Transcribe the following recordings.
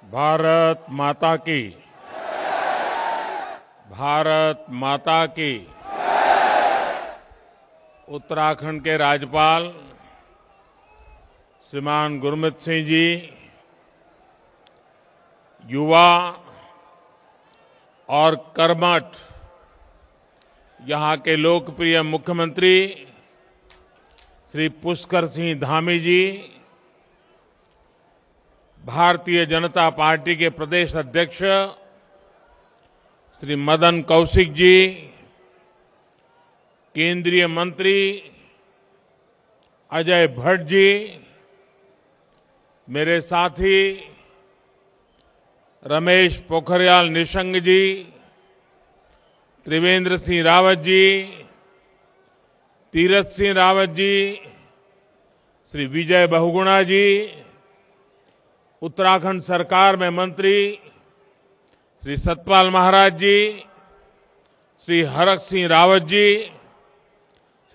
भारत माता की। भारत माता की। उत्तराखंड के राज्यपाल श्रीमान गुरमीत सिंह जी, युवा और कर्मठ यहां के लोकप्रिय मुख्यमंत्री श्री पुष्कर सिंह धामी जी, भारतीय जनता पार्टी के प्रदेश अध्यक्ष श्री मदन कौशिक जी, केंद्रीय मंत्री अजय भट्ट जी, मेरे साथी रमेश पोखरियाल निशंक जी, त्रिवेंद्र सिंह रावत जी, तीरथ सिंह रावत जी, श्री विजय बहुगुणा जी, उत्तराखंड सरकार में मंत्री श्री सतपाल महाराज जी, श्री हरक सिंह रावत जी,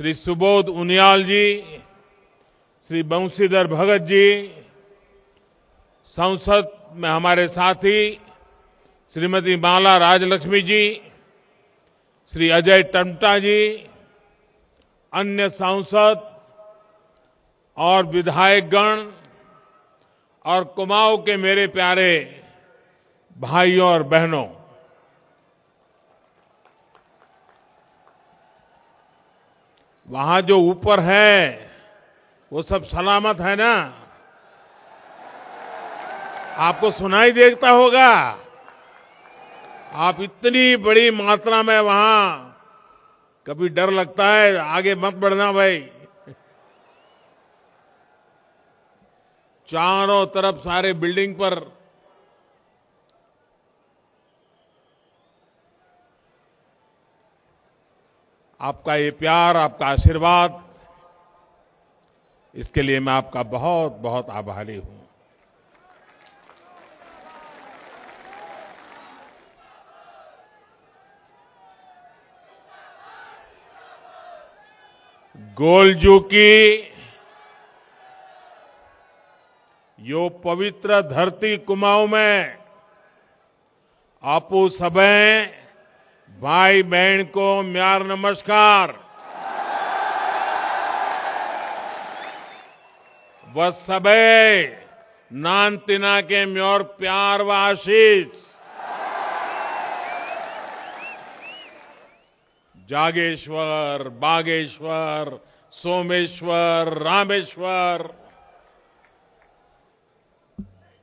श्री सुबोध उनियाल जी, श्री बंशीधर भगत जी, संसद में हमारे साथी श्रीमती माला राजलक्ष्मी जी, श्री अजय टम्टा जी, अन्य सांसद और विधायकगण और कुमाऊं के मेरे प्यारे भाइयों और बहनों, वहां जो ऊपर है वो सब सलामत है ना? आपको सुनाई देता होगा। आप इतनी बड़ी मात्रा में वहां, कभी डर लगता है आगे मत बढ़ना भाई। चारों तरफ सारे बिल्डिंग पर आपका ये प्यार, आपका आशीर्वाद, इसके लिए मैं आपका बहुत बहुत आभारी हूं। गोलजू की यो पवित्र धरती कुमाऊं में आपू सबे भाई बहन को म्यार नमस्कार। वह सबे नानतिना के म्योर प्यार व आशीष। जागेश्वर, बागेश्वर, सोमेश्वर, रामेश्वर,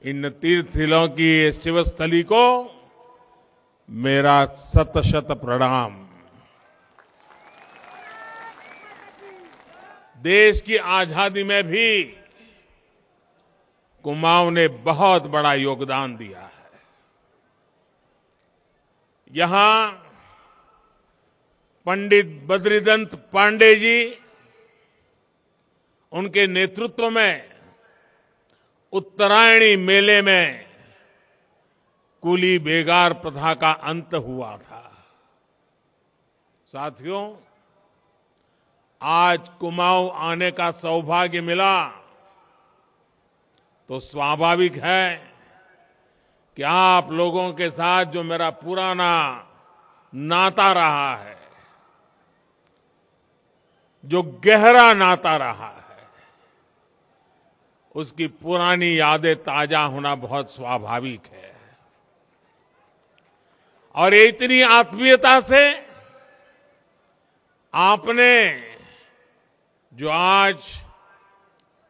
इन तीर्थस्थलों की शिवस्थली को मेरा शत शत प्रणाम। देश की आजादी में भी कुमाऊं ने बहुत बड़ा योगदान दिया है। यहां पंडित बद्रीदत्त पांडे जी, उनके नेतृत्व में उत्तरायणी मेले में कुली बेगार प्रथा का अंत हुआ था। साथियों, आज कुमाऊं आने का सौभाग्य मिला तो स्वाभाविक है कि आप लोगों के साथ जो मेरा पुराना नाता रहा है, जो गहरा नाता रहा है, उसकी पुरानी यादें ताजा होना बहुत स्वाभाविक है। और इतनी आत्मीयता से आपने जो आज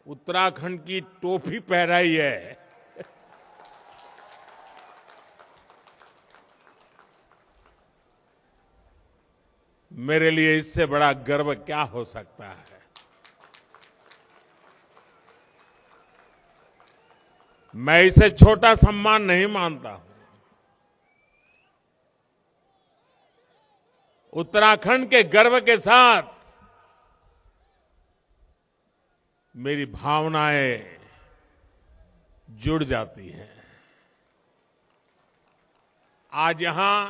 उत्तराखंड की टोपी पहनाई है, मेरे लिए इससे बड़ा गर्व क्या हो सकता है। मैं इसे छोटा सम्मान नहीं मानता हूं। उत्तराखंड के गर्व के साथ मेरी भावनाएं जुड़ जाती हैं। आज यहां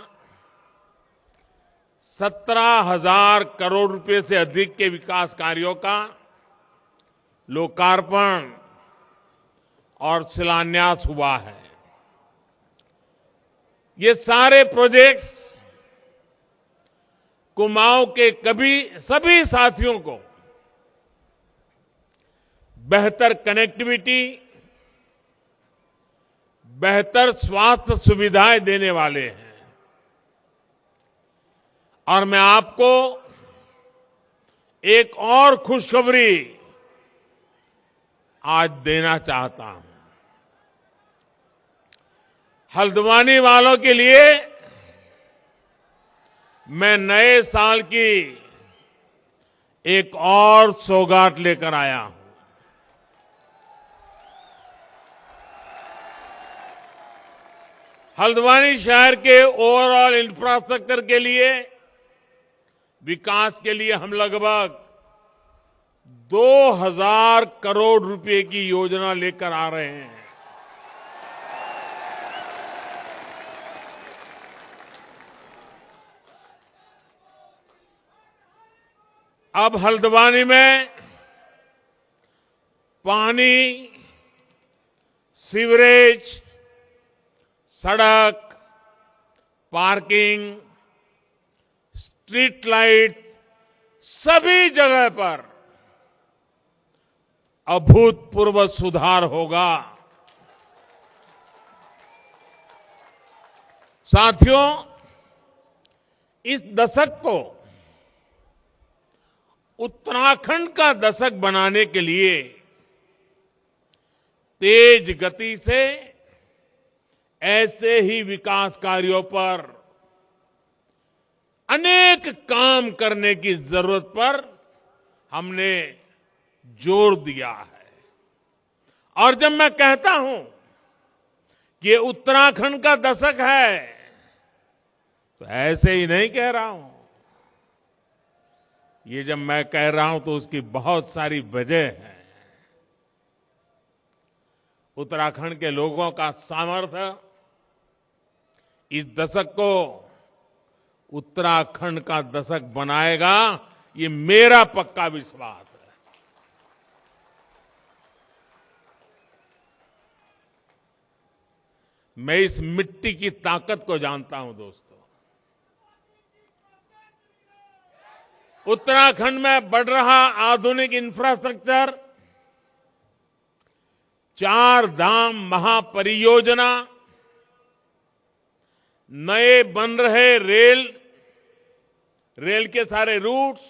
17,000 करोड़ रुपए से अधिक के विकास कार्यों का लोकार्पण और शिलान्यास हुआ है। ये सारे प्रोजेक्ट्स कुमाऊं के सभी साथियों को बेहतर कनेक्टिविटी, बेहतर स्वास्थ्य सुविधाएं देने वाले हैं। और मैं आपको एक और खुशखबरी आज देना चाहता हूं। हल्द्वानी वालों के लिए मैं नए साल की एक और सौगात लेकर आया हूं। हल्द्वानी शहर के ओवरऑल इंफ्रास्ट्रक्चर के लिए, विकास के लिए हम लगभग 2000 करोड़ रुपए की योजना लेकर आ रहे हैं। अब हल्द्वानी में पानी, सीवरेज, सड़क, पार्किंग, स्ट्रीट लाइट, सभी जगह पर अभूतपूर्व सुधार होगा। साथियों, इस दशक को उत्तराखंड का दशक बनाने के लिए तेज गति से ऐसे ही विकास कार्यों पर अनेक काम करने की जरूरत पर हमने जोर दिया है। और जब मैं कहता हूं कि ये उत्तराखंड का दशक है, तो ऐसे ही नहीं कह रहा हूं। ये जब मैं कह रहा हूं तो उसकी बहुत सारी वजह है। उत्तराखंड के लोगों का सामर्थ्य इस दशक को उत्तराखंड का दशक बनाएगा, ये मेरा पक्का विश्वास है। मैं इस मिट्टी की ताकत को जानता हूं दोस्तों। उत्तराखंड में बढ़ रहा आधुनिक इंफ्रास्ट्रक्चर, 4 धाम महापरियोजना, नए बन रहे रेल के सारे रूट्स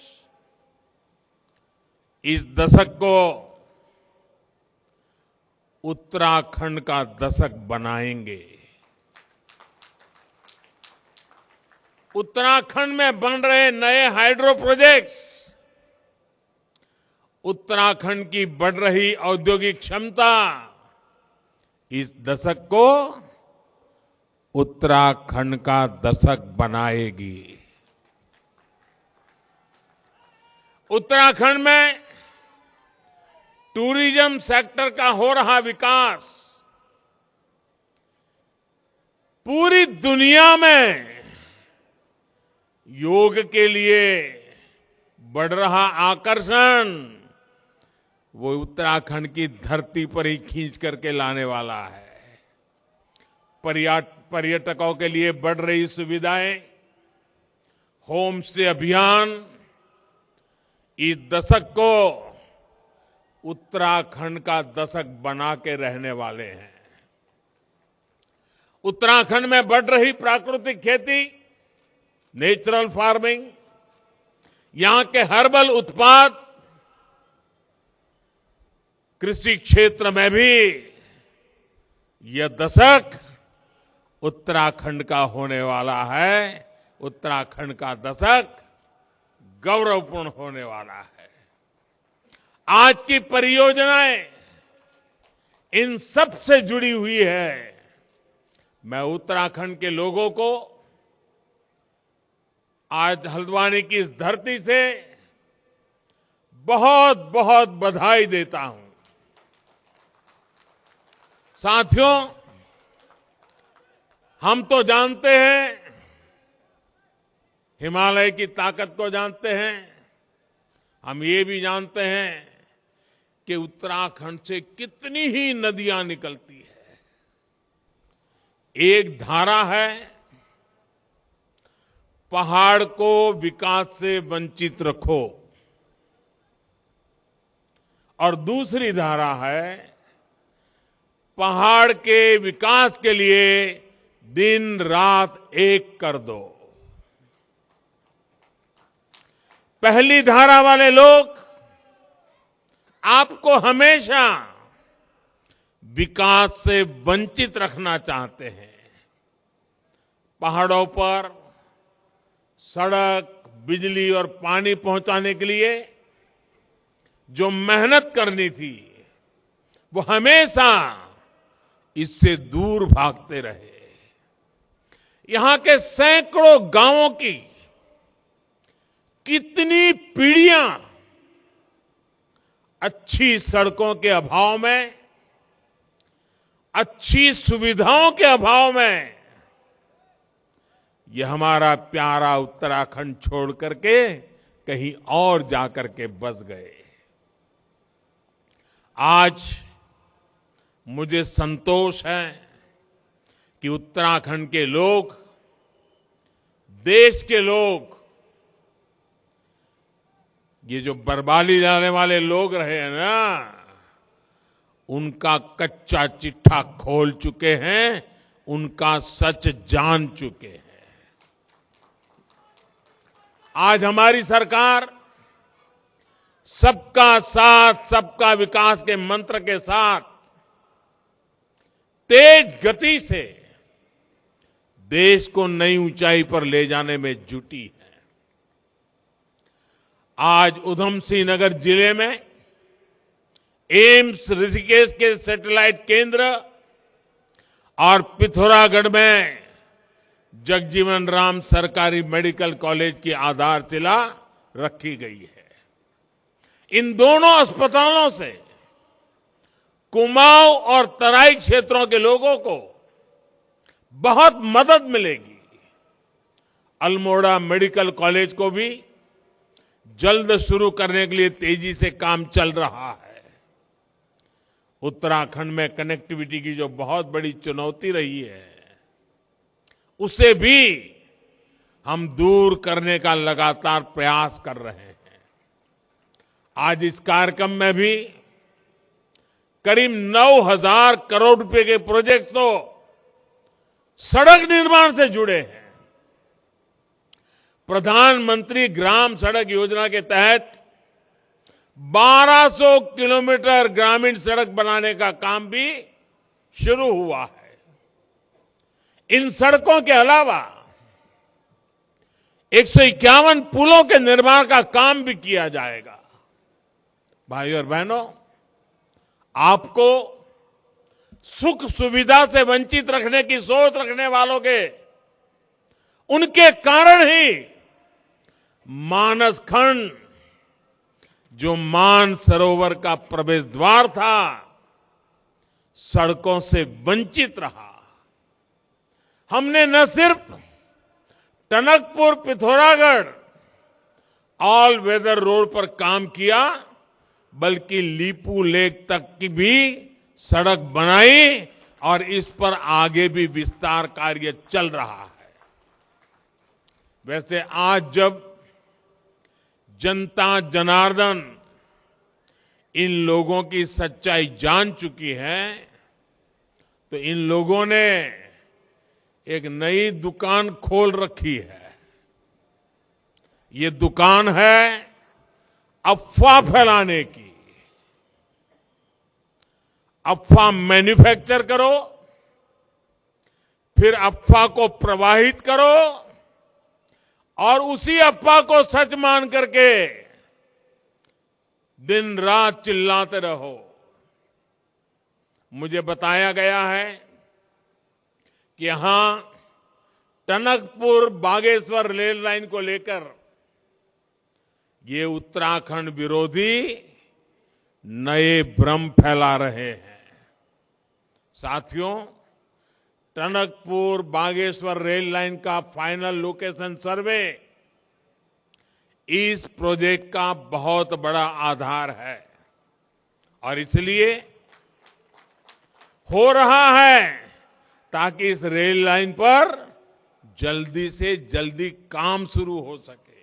इस दशक को उत्तराखंड का दशक बनाएंगे। उत्तराखंड में बन रहे नए हाइड्रो प्रोजेक्ट्स उत्तराखंड की बढ़ रही औद्योगिक क्षमता इस दशक को उत्तराखंड का दशक बनाएगी। उत्तराखंड में टूरिज्म सेक्टर का हो रहा विकास पूरी दुनिया में योग के लिए बढ़ रहा आकर्षण वो उत्तराखंड की धरती पर ही खींच करके लाने वाला है। पर्यटकों के लिए बढ़ रही सुविधाएं, होम स्टे अभियान इस दशक को उत्तराखंड का दशक बना के रहने वाले हैं। उत्तराखंड में बढ़ रही प्राकृतिक खेती, नेचुरल फार्मिंग, यहां के हर्बल उत्पाद, कृषि क्षेत्र में भी यह दशक उत्तराखंड का होने वाला है। उत्तराखंड का दशक गौरवपूर्ण होने वाला है। आज की परियोजनाएं इन सब से जुड़ी हुई है। मैं उत्तराखंड के लोगों को आज हल्द्वानी की इस धरती से बहुत बहुत बधाई देता हूं। साथियों, हम तो जानते हैं, हिमालय की ताकत को जानते हैं। हम ये भी जानते हैं कि उत्तराखंड से कितनी ही नदियां निकलती है। एक धारा है पहाड़ को विकास से वंचित रखो, और दूसरी धारा है पहाड़ के विकास के लिए दिन रात एक कर दो। पहली धारा वाले लोग आपको हमेशा विकास से वंचित रखना चाहते हैं। पहाड़ों पर सड़क, बिजली और पानी पहुंचाने के लिए जो मेहनत करनी थी, वो हमेशा इससे दूर भागते रहे। यहां के सैकड़ों गांवों की कितनी पीढ़ियां अच्छी सड़कों के अभाव में, अच्छी सुविधाओं के अभाव में ये हमारा प्यारा उत्तराखंड छोड़ करके कहीं और जाकर के बस गए। आज मुझे संतोष है कि उत्तराखंड के लोग, देश के लोग, ये जो बर्बादी लाने वाले लोग रहे हैं ना, उनका कच्चा चिट्ठा खोल चुके हैं, उनका सच जान चुके हैं। आज हमारी सरकार सबका साथ, सबका विकास के मंत्र के साथ तेज गति से देश को नई ऊंचाई पर ले जाने में जुटी है। आज उधम सिंह नगर जिले में एम्स ऋषिकेश के सैटेलाइट केंद्र और पिथौरागढ़ में जगजीवन राम सरकारी मेडिकल कॉलेज की आधारशिला रखी गई है। इन दोनों अस्पतालों से कुमाऊं और तराई क्षेत्रों के लोगों को बहुत मदद मिलेगी। अल्मोड़ा मेडिकल कॉलेज को भी जल्द शुरू करने के लिए तेजी से काम चल रहा है। उत्तराखंड में कनेक्टिविटी की जो बहुत बड़ी चुनौती रही है, उसे भी हम दूर करने का लगातार प्रयास कर रहे हैं। आज इस कार्यक्रम में भी करीब 9,000 करोड़ रुपए के प्रोजेक्ट तो सड़क निर्माण से जुड़े हैं। प्रधानमंत्री ग्राम सड़क योजना के तहत 1200 किलोमीटर ग्रामीण सड़क बनाने का काम भी शुरू हुआ है। इन सड़कों के अलावा 151 पुलों के निर्माण का काम भी किया जाएगा। भाइयों और बहनों, आपको सुख सुविधा से वंचित रखने की सोच रखने वालों के, उनके कारण ही मानस खंड, जो मान सरोवर का प्रवेश द्वार था, सड़कों से वंचित रहा। हमने न सिर्फ Tanakpur Pithoragarh all weather road पर काम किया, बल्कि लीपू लेक तक की भी सड़क बनाई और इस पर आगे भी विस्तार कार्य चल रहा है। वैसे आज जब जनता जनार्दन इन लोगों की सच्चाई जान चुकी है, तो इन लोगों ने एक नई दुकान खोल रखी है। ये दुकान है अफवाह फैलाने की। अफवाह मैन्युफैक्चर करो, फिर अफवाह को प्रवाहित करो और उसी अफवाह को सच मान करके दिन रात चिल्लाते रहो। मुझे बताया गया है कि यहां टनकपुर बागेश्वर रेल लाइन को लेकर ये उत्तराखंड विरोधी नए भ्रम फैला रहे हैं। साथियों, टनकपुर बागेश्वर रेल लाइन का फाइनल लोकेशन सर्वे इस प्रोजेक्ट का बहुत बड़ा आधार है और इसलिए हो रहा है ताकि इस रेल लाइन पर जल्दी से जल्दी काम शुरू हो सके।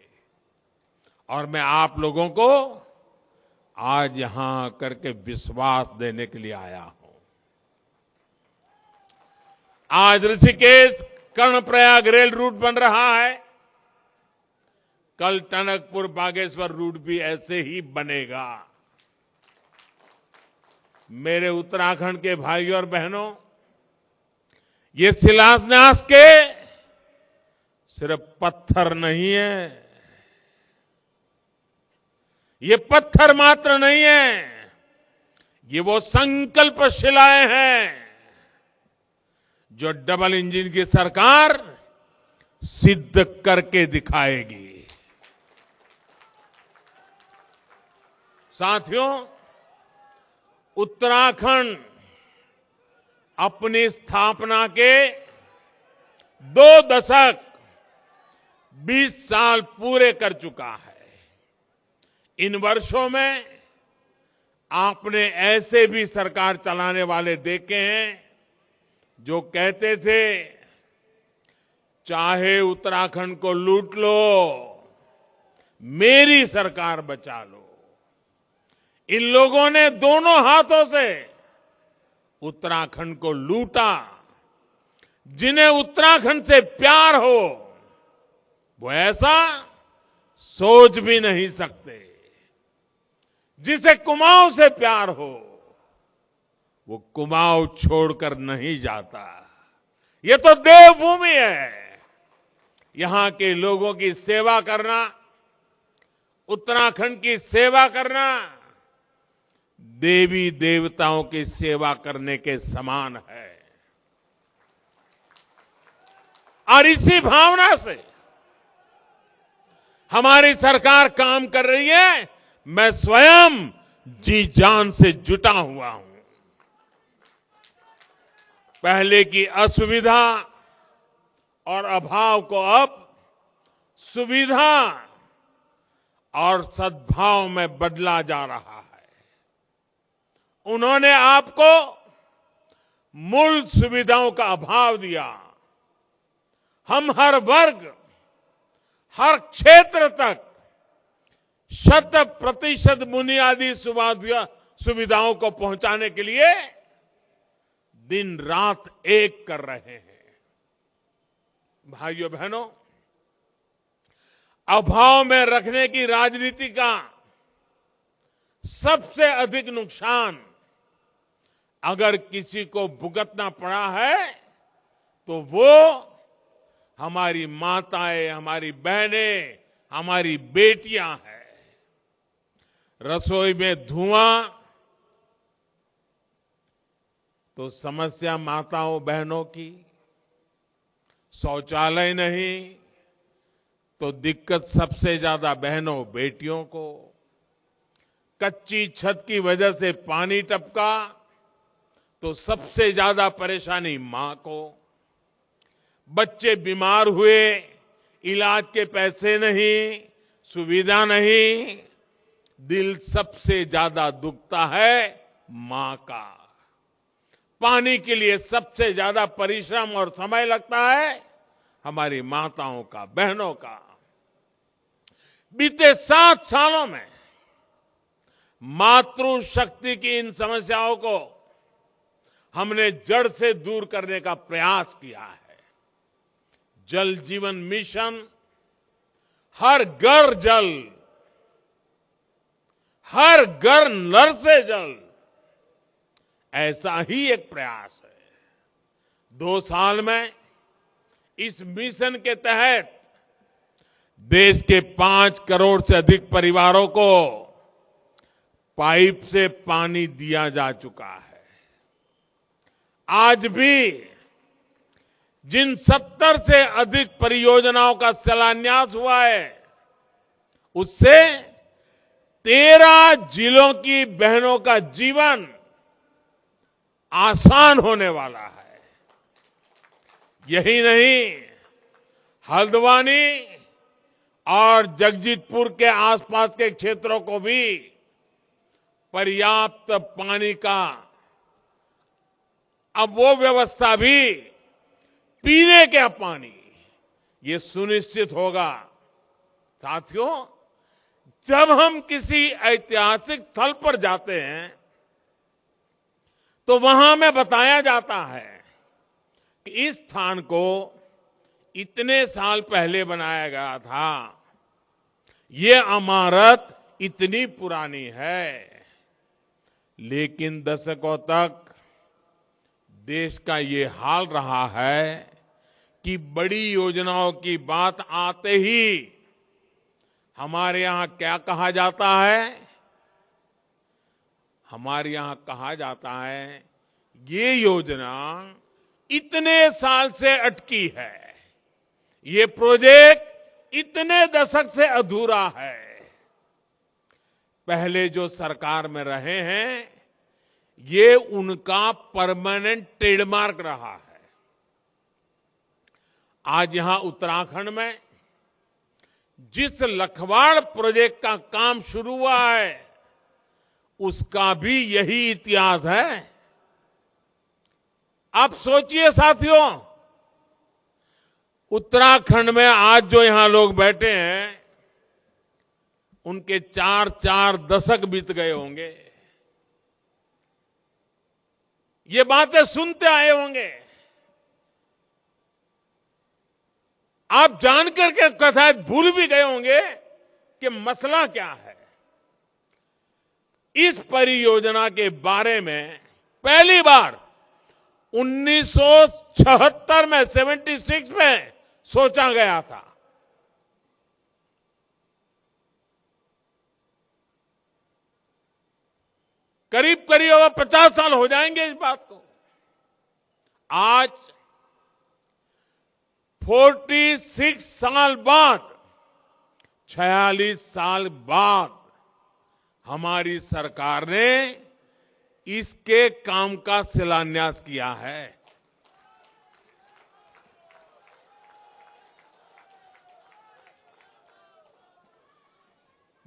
और मैं आप लोगों को आज यहां करके विश्वास देने के लिए आया हूं। आज ऋषिकेश कर्णप्रयाग रेल रूट बन रहा है, कल टनकपुर बागेश्वर रूट भी ऐसे ही बनेगा। मेरे उत्तराखंड के भाइयों और बहनों, ये शिलान्यास के सिर्फ पत्थर नहीं है, ये पत्थर मात्र नहीं है, ये वो संकल्प शिलाएं हैं जो डबल इंजन की सरकार सिद्ध करके दिखाएगी। साथियों, उत्तराखंड अपनी स्थापना के 2 दशक 20 साल पूरे कर चुका है। इन वर्षों में आपने ऐसे भी सरकार चलाने वाले देखे हैं जो कहते थे, चाहे उत्तराखंड को लूट लो, मेरी सरकार बचा लो। इन लोगों ने दोनों हाथों से उत्तराखंड को लूटा। जिन्हें उत्तराखंड से प्यार हो, वो ऐसा सोच भी नहीं सकते। जिसे कुमाऊं से प्यार हो, वो कुमाऊं छोड़कर नहीं जाता। ये तो देवभूमि है। यहां के लोगों की सेवा करना, उत्तराखंड की सेवा करना, देवी देवताओं की सेवा करने के समान है। और इसी भावना से हमारी सरकार काम कर रही है। मैं स्वयं जी जान से जुटा हुआ हूं। पहले की असुविधा और अभाव को अब सुविधा और सद्भाव में बदला जा रहा है। उन्होंने आपको मूल सुविधाओं का अभाव दिया। हम हर वर्ग, हर क्षेत्र तक 100% बुनियादी सुविधाओं को पहुंचाने के लिए दिन रात एक कर रहे हैं। भाइयों बहनों, अभाव में रखने की राजनीति का सबसे अधिक नुकसान अगर किसी को भुगतना पड़ा है तो वो हमारी माताएं, हमारी बहनें, हमारी बेटियां हैं। रसोई में धुआं तो समस्या माताओं बहनों की, शौचालय नहीं तो दिक्कत सबसे ज्यादा बहनों बेटियों को, कच्ची छत की वजह से पानी टपका तो सबसे ज्यादा परेशानी मां को, बच्चे बीमार हुए, इलाज के पैसे नहीं, सुविधा नहीं, दिल सबसे ज्यादा दुखता है मां का। पानी के लिए सबसे ज्यादा परिश्रम और समय लगता है हमारी माताओं का, बहनों का। बीते 7 सालों में मातृशक्ति की इन समस्याओं को हमने जड़ से दूर करने का प्रयास किया है। जल जीवन मिशन, हर घर जल, हर घर नल से जल, ऐसा ही एक प्रयास है। 2 साल में इस मिशन के तहत देश के 5 करोड़ से अधिक परिवारों को पाइप से पानी दिया जा चुका है। आज भी जिन 70 से अधिक परियोजनाओं का शिलान्यास हुआ है, उससे 13 जिलों की बहनों का जीवन आसान होने वाला है। यही नहीं, हल्द्वानी और जगजीतपुर के आसपास के क्षेत्रों को भी पर्याप्त पानी का अब वो व्यवस्था भी, पीने का पानी, ये सुनिश्चित होगा। साथियों, जब हम किसी ऐतिहासिक स्थल पर जाते हैं तो वहां में बताया जाता है कि इस स्थान को इतने साल पहले बनाया गया था, ये इमारत इतनी पुरानी है। लेकिन दशकों तक देश का ये हाल रहा है कि बड़ी योजनाओं की बात आते ही हमारे यहां क्या कहा जाता है? हमारे यहां कहा जाता है, ये योजना इतने साल से अटकी है, ये प्रोजेक्ट इतने दशक से अधूरा है। पहले जो सरकार में रहे हैं, ये उनका परमानेंट ट्रेडमार्क रहा है। आज यहां उत्तराखंड में जिस लखवाड़ प्रोजेक्ट का काम शुरू हुआ है, उसका भी यही इतिहास है। आप सोचिए साथियों, उत्तराखंड में आज जो यहां लोग बैठे हैं, उनके 4-4 दशक बीत गए होंगे, ये बातें सुनते आए होंगे। आप जानकर के कथा भूल भी गए होंगे कि मसला क्या है। इस परियोजना के बारे में पहली बार 1976 में 76 में सोचा गया था। करीब करीब अब 50 साल हो जाएंगे इस बात को। आज 46 साल बाद, 46 साल बाद हमारी सरकार ने इसके काम का शिलान्यास किया है।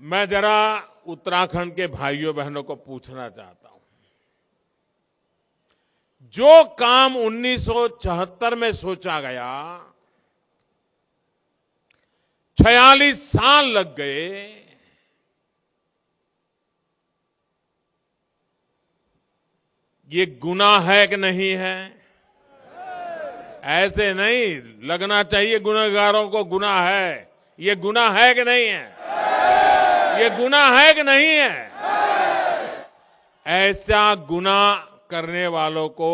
मैं जरा उत्तराखंड के भाइयों बहनों को पूछना चाहता हूं, जो काम 1976 में सोचा गया, 46 साल लग गए, ये गुनाह है कि नहीं है? ऐसे नहीं लगना चाहिए गुनहगारों को गुनाह है। ये गुनाह है कि नहीं है? ये गुनाह है कि नहीं है? ऐसा गुनाह करने वालों को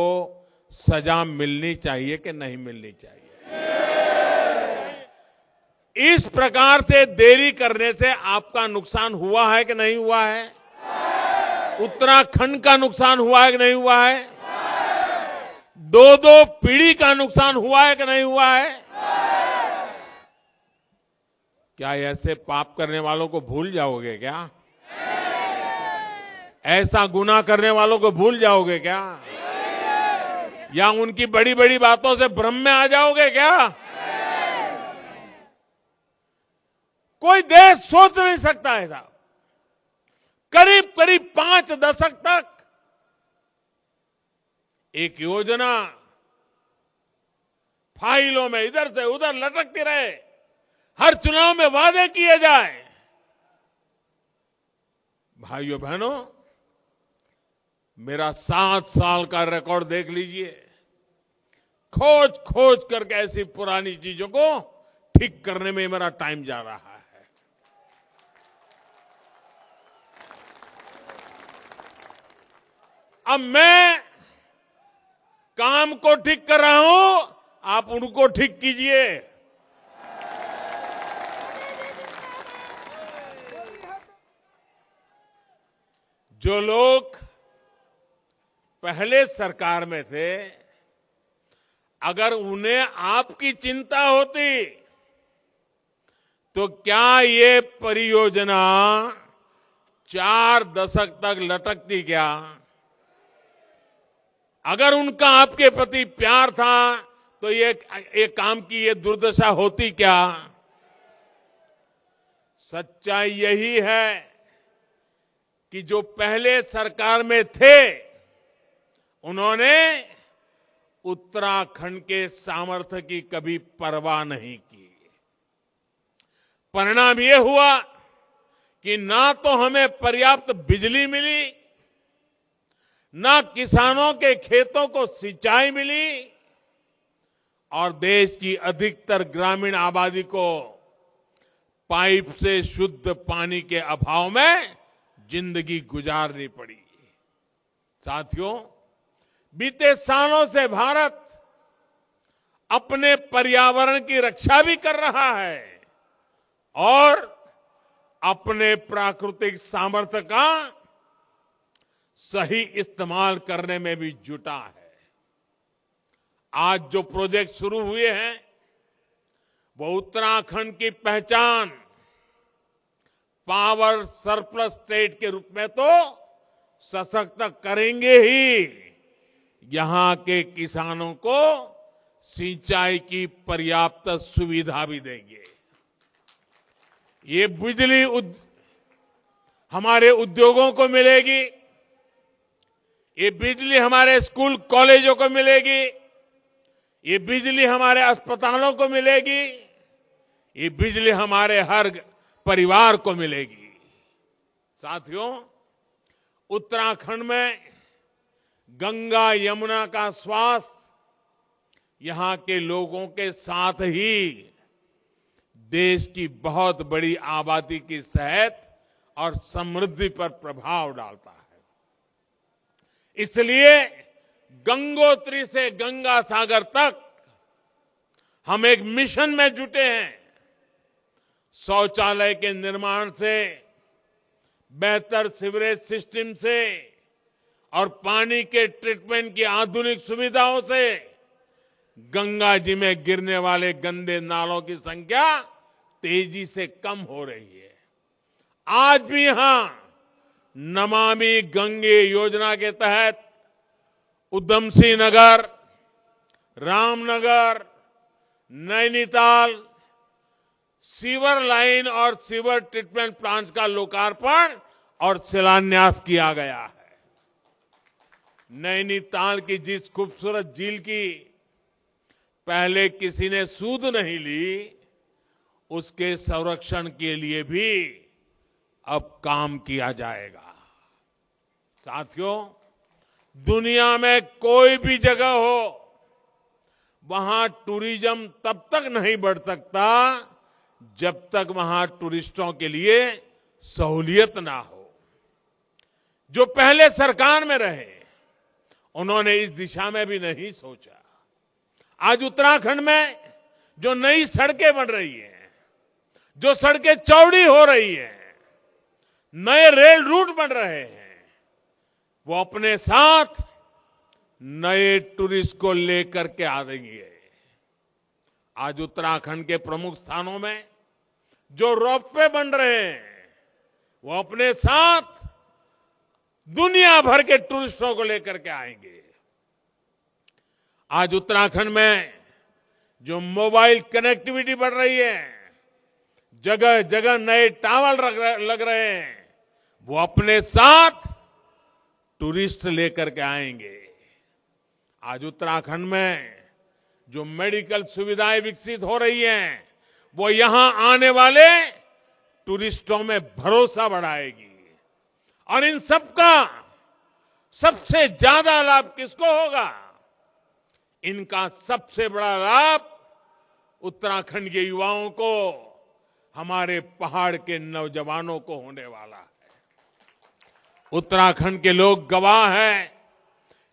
सजा मिलनी चाहिए कि नहीं मिलनी चाहिए? इस प्रकार से देरी करने से आपका नुकसान हुआ है कि नहीं हुआ है? उत्तराखंड का नुकसान हुआ है कि नहीं हुआ है? 2-2 पीढ़ी का नुकसान हुआ है कि नहीं हुआ है? क्या ऐसे पाप करने वालों को भूल जाओगे क्या? ऐसा गुनाह करने वालों को भूल जाओगे क्या? या उनकी बड़ी बड़ी बातों से भ्रम में आ जाओगे क्या? कोई देश सोच नहीं सकता है साहब। करीब करीब 5 दशक तक एक योजना फाइलों में इधर से उधर लटकती रहे, हर चुनाव में वादे किए जाए। भाइयों बहनों, मेरा 7 साल का रिकॉर्ड देख लीजिए। खोज खोज करके ऐसी पुरानी चीजों को ठीक करने में मेरा टाइम जा रहा है। अब मैं काम को ठीक कर रहा हूं, आप उनको ठीक कीजिए। जो लोग पहले सरकार में थे, अगर उन्हें आपकी चिंता होती तो क्या ये परियोजना 4 दशक तक लटकती क्या? अगर उनका आपके प्रति प्यार था तो ये काम की ये दुर्दशा होती क्या? सच्चाई यही है कि जो पहले सरकार में थे, उन्होंने उत्तराखंड के सामर्थ्य की कभी परवाह नहीं की। परिणाम ये हुआ कि ना तो हमें पर्याप्त बिजली मिली, ना किसानों के खेतों को सिंचाई मिली और देश की अधिकतर ग्रामीण आबादी को पाइप से शुद्ध पानी के अभाव में जिंदगी गुजारनी पड़ी। साथियों, बीते सालों से भारत अपने पर्यावरण की रक्षा भी कर रहा है और अपने प्राकृतिक सामर्थ्य का सही इस्तेमाल करने में भी जुटा है। आज जो प्रोजेक्ट शुरू हुए हैं वो उत्तराखंड की पहचान पावर सरप्लस स्टेट के रूप में तो सशक्त करेंगे ही, यहां के किसानों को सिंचाई की पर्याप्त सुविधा भी देंगे। ये बिजली हमारे उद्योगों को मिलेगी, ये बिजली हमारे स्कूल कॉलेजों को मिलेगी, ये बिजली हमारे अस्पतालों को मिलेगी, ये बिजली हमारे हर परिवार को मिलेगी। साथियों, उत्तराखंड में गंगा यमुना का स्वास्थ्य यहां के लोगों के साथ ही देश की बहुत बड़ी आबादी की सेहत और समृद्धि पर प्रभाव डालता है। इसलिए गंगोत्री से गंगा सागर तक हम एक मिशन में जुटे हैं। शौचालय के निर्माण से, बेहतर सीवरेज सिस्टम से और पानी के ट्रीटमेंट की आधुनिक सुविधाओं से गंगा जी में गिरने वाले गंदे नालों की संख्या तेजी से कम हो रही है। आज भी यहां नमामि गंगे योजना के तहत उधम सिंह नगर, रामनगर, नैनीताल सीवर लाइन और सीवर ट्रीटमेंट प्लांट्स का लोकार्पण और शिलान्यास किया गया है। नैनीताल की जिस खूबसूरत झील की पहले किसी ने सूध नहीं ली, उसके संरक्षण के लिए भी अब काम किया जाएगा। साथियों, दुनिया में कोई भी जगह हो, वहां टूरिज्म तब तक नहीं बढ़ सकता जब तक वहां टूरिस्टों के लिए सहूलियत ना हो। जो पहले सरकार में रहे, उन्होंने इस दिशा में भी नहीं सोचा। आज उत्तराखंड में जो नई सड़कें बन रही हैं, जो सड़कें चौड़ी हो रही हैं, नए रेल रूट बन रहे हैं, वो अपने साथ नए टूरिस्ट को लेकर के आ रही है। आज उत्तराखंड के प्रमुख स्थानों में जो रोपवे बन रहे हैं, वो अपने साथ दुनिया भर के टूरिस्टों को लेकर के आएंगे। आज उत्तराखंड में जो मोबाइल कनेक्टिविटी बढ़ रही है, जगह जगह नए टावर लग रहे हैं, वो अपने साथ टूरिस्ट लेकर के आएंगे। आज उत्तराखंड में जो मेडिकल सुविधाएं विकसित हो रही हैं, वो यहां आने वाले टूरिस्टों में भरोसा बढ़ाएगी। और इन सबका सबसे ज्यादा लाभ किसको होगा? इनका सबसे बड़ा लाभ उत्तराखंड के युवाओं को, हमारे पहाड़ के नौजवानों को होने वाला है। उत्तराखंड के लोग गवाह हैं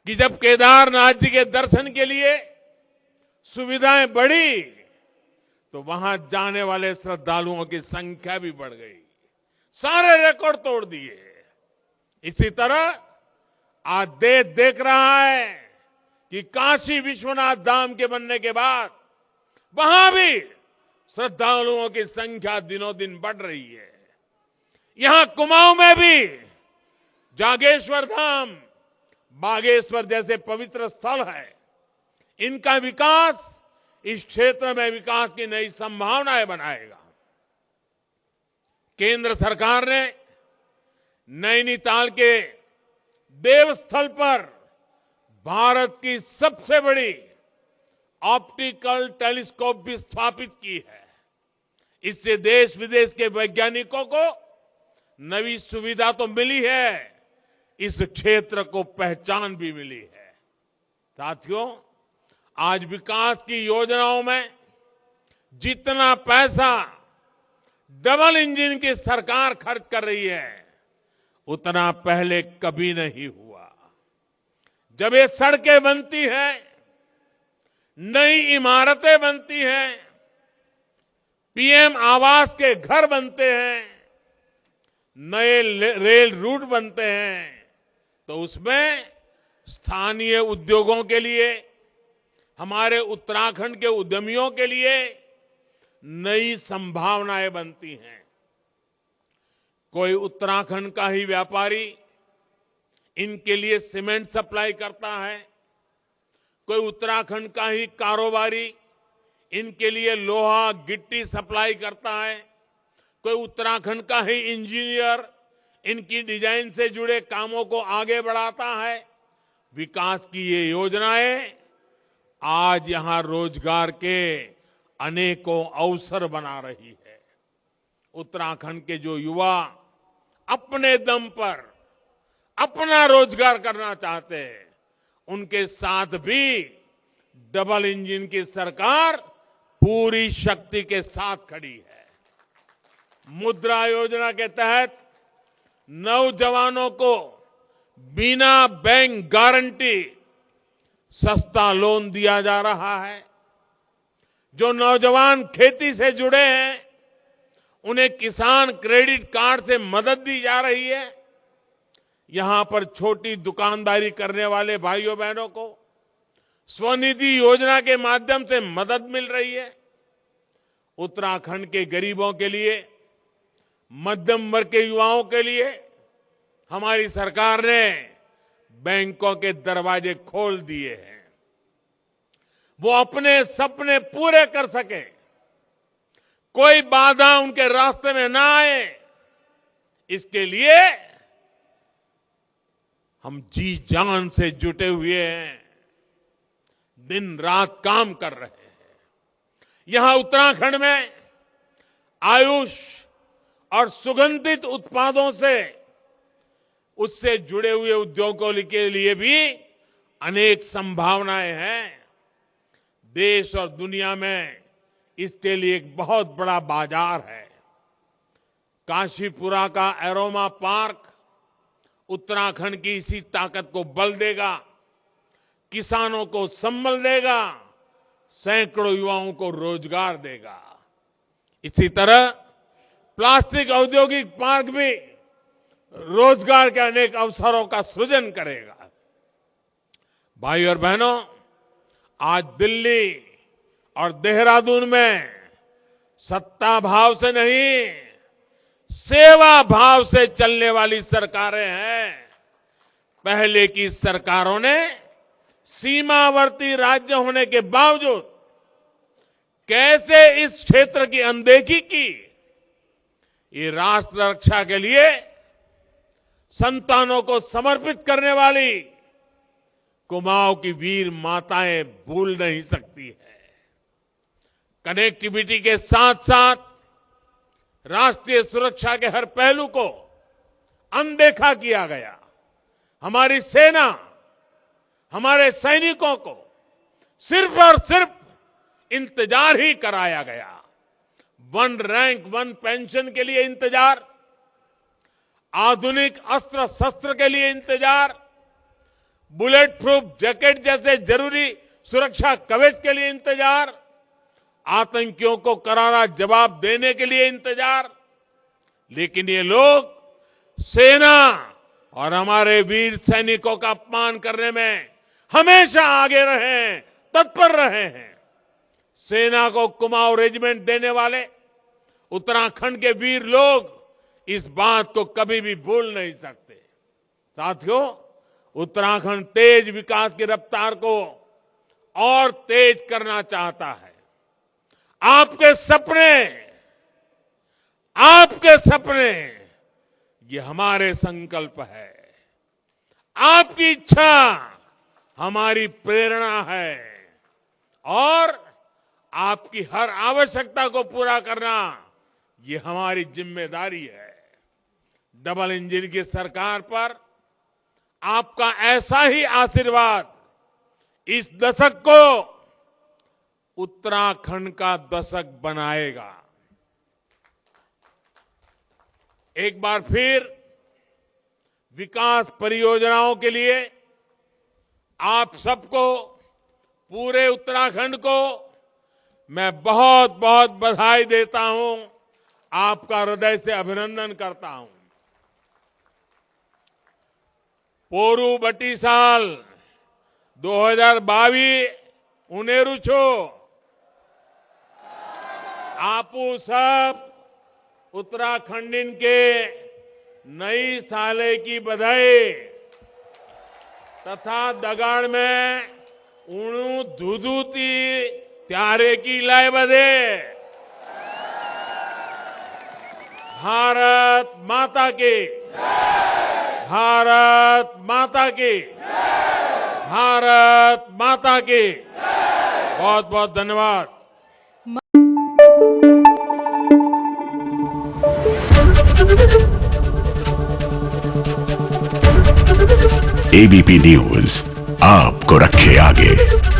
कि जब केदारनाथ जी के दर्शन के लिए सुविधाएं बढ़ी, तो वहां जाने वाले श्रद्धालुओं की संख्या भी बढ़ गई, सारे रिकॉर्ड तोड़ दिए। इसी तरह आज देश देख रहा है कि काशी विश्वनाथ धाम के बनने के बाद वहां भी श्रद्धालुओं की संख्या दिनों दिन बढ़ रही है। यहां कुमाऊं में भी जागेश्वर धाम, बागेश्वर जैसे पवित्र स्थल है, इनका विकास इस क्षेत्र में विकास की नई संभावनाएं बनाएगा। केंद्र सरकार ने नैनीताल के देवस्थल पर भारत की सबसे बड़ी ऑप्टिकल टेलीस्कोप भी स्थापित की है। इससे देश विदेश के वैज्ञानिकों को नई सुविधा तो मिली है, इस क्षेत्र को पहचान भी मिली है। साथियों, आज विकास की योजनाओं में जितना पैसा डबल इंजन की सरकार खर्च कर रही है, उतना पहले कभी नहीं हुआ। जब ये सड़कें बनती हैं, नई इमारतें बनती हैं, पीएम आवास के घर बनते हैं, नए रेल रूट बनते हैं, तो उसमें स्थानीय उद्योगों के लिए, हमारे उत्तराखंड के उद्यमियों के लिए नई संभावनाएं बनती हैं। कोई उत्तराखंड का ही व्यापारी इनके लिए सीमेंट सप्लाई करता है, कोई उत्तराखंड का ही कारोबारी इनके लिए लोहा गिट्टी सप्लाई करता है, कोई उत्तराखंड का ही इंजीनियर इनकी डिजाइन से जुड़े कामों को आगे बढ़ाता है। विकास की ये योजनाएं आज यहां रोजगार के अनेकों अवसर बना रही है। उत्तराखंड के जो युवा अपने दम पर अपना रोजगार करना चाहते हैं, उनके साथ भी डबल इंजन की सरकार पूरी शक्ति के साथ खड़ी है। मुद्रा योजना के तहत नौजवानों को बिना बैंक गारंटी सस्ता लोन दिया जा रहा है। जो नौजवान खेती से जुड़े हैं, उन्हें किसान क्रेडिट कार्ड से मदद दी जा रही है। यहां पर छोटी दुकानदारी करने वाले भाइयों बहनों को स्वनिधि योजना के माध्यम से मदद मिल रही है। उत्तराखंड के गरीबों के लिए, मध्यम वर्ग के युवाओं के लिए हमारी सरकार ने बैंकों के दरवाजे खोल दिए हैं। वो अपने सपने पूरे कर सके, कोई बाधा उनके रास्ते में ना आए, इसके लिए हम जी जान से जुटे हुए हैं, दिन रात काम कर रहे हैं। यहां उत्तराखंड में आयुष और सुगंधित उत्पादों से उससे जुड़े हुए उद्योगों के लिए भी अनेक संभावनाएं हैं। देश और दुनिया में इसके लिए एक बहुत बड़ा बाजार है। काशीपुरा का एरोमा पार्क उत्तराखंड की इसी ताकत को बल देगा, किसानों को संबल देगा, सैकड़ों युवाओं को रोजगार देगा। इसी तरह प्लास्टिक औद्योगिक पार्क भी रोजगार के अनेक अवसरों का सृजन करेगा। भाई और बहनों, आज दिल्ली और देहरादून में सत्ता भाव से नहीं, सेवा भाव से चलने वाली सरकारें हैं। पहले की सरकारों ने सीमावर्ती राज्य होने के बावजूद कैसे इस क्षेत्र की अनदेखी की। ये राष्ट्र रक्षा के लिए संतानों को समर्पित करने वाली कुमाऊं की वीर माताएं भूल नहीं सकती है। कनेक्टिविटी के साथ साथ राष्ट्रीय सुरक्षा के हर पहलू को अनदेखा किया गया। हमारी सेना, हमारे सैनिकों को सिर्फ और सिर्फ इंतजार ही कराया गया। वन रैंक वन पेंशन के लिए इंतजार, आधुनिक अस्त्र शस्त्र के लिए इंतजार, बुलेट प्रूफ जैकेट जैसे जरूरी सुरक्षा कवच के लिए इंतजार, आतंकियों को करारा जवाब देने के लिए इंतजार। लेकिन ये लोग सेना और हमारे वीर सैनिकों का अपमान करने में हमेशा आगे रहे हैं, तत्पर रहे हैं। सेना को कुमाऊं रेजिमेंट देने वाले उत्तराखंड के वीर लोग इस बात को कभी भी भूल नहीं सकते। साथियों, उत्तराखंड तेज विकास की रफ्तार को और तेज करना चाहता है। आपके सपने ये हमारे संकल्प है। आपकी इच्छा हमारी प्रेरणा है और आपकी हर आवश्यकता को पूरा करना ये हमारी जिम्मेदारी है। डबल इंजन की सरकार पर आपका ऐसा ही आशीर्वाद इस दशक को उत्तराखंड का दशक बनाएगा। एक बार फिर विकास परियोजनाओं के लिए आप सबको, पूरे उत्तराखंड को मैं बहुत बहुत बधाई देता हूं, आपका हृदय से अभिनंदन करता हूं। पोरू बटीसाल 2022 उनेरु छो आपू सब उत्तराखंडीन के नई साले की बधाई तथा दगाड़ में उणु धुधुती त्यारे की लाए बधे। भारत माता की, भारत माता की, भारत माता की। बहुत बहुत धन्यवाद। एबीपी न्यूज आपको रखे आगे।